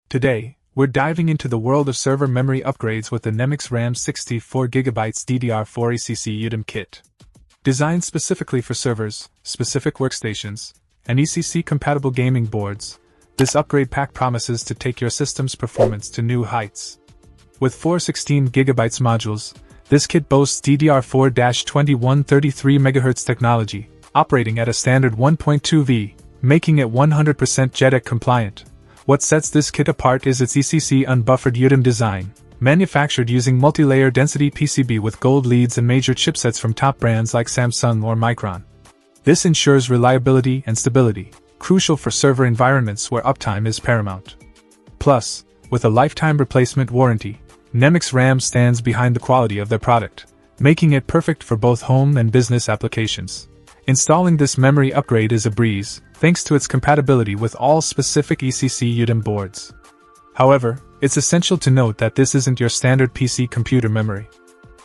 Today, we're diving into the world of server memory upgrades with the NEMIX RAM 64GB DDR4 ECC UDIMM kit. Designed specifically for servers, specific workstations, and ECC-compatible gaming boards, this upgrade pack promises to take your system's performance to new heights. With 4 16GB modules, this kit boasts DDR4-2133 MHz technology, operating at a standard 1.2V, making it 100% JEDEC compliant. What sets this kit apart is its ECC unbuffered UDIMM design, manufactured using multi-layer density PCB with gold leads and major chipsets from top brands like Samsung or Micron. This ensures reliability and stability, crucial for server environments where uptime is paramount. Plus, with a lifetime replacement warranty, NEMIX RAM stands behind the quality of their product, making it perfect for both home and business applications. Installing this memory upgrade is a breeze, thanks to its compatibility with all specific ECC UDIMM boards. However, it's essential to note that this isn't your standard PC computer memory.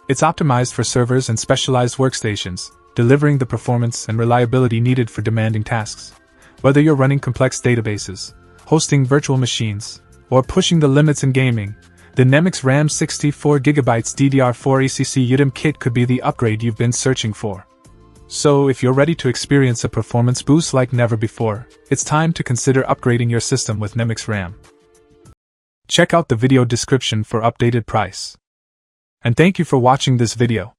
It's optimized for servers and specialized workstations, delivering the performance and reliability needed for demanding tasks. Whether you're running complex databases, hosting virtual machines, or pushing the limits in gaming, the NEMIX RAM 64GB DDR4 ECC UDIMM kit could be the upgrade you've been searching for. So if you're ready to experience a performance boost like never before, it's time to consider upgrading your system with NEMIX RAM. Check out the video description for updated price. And thank you for watching this video.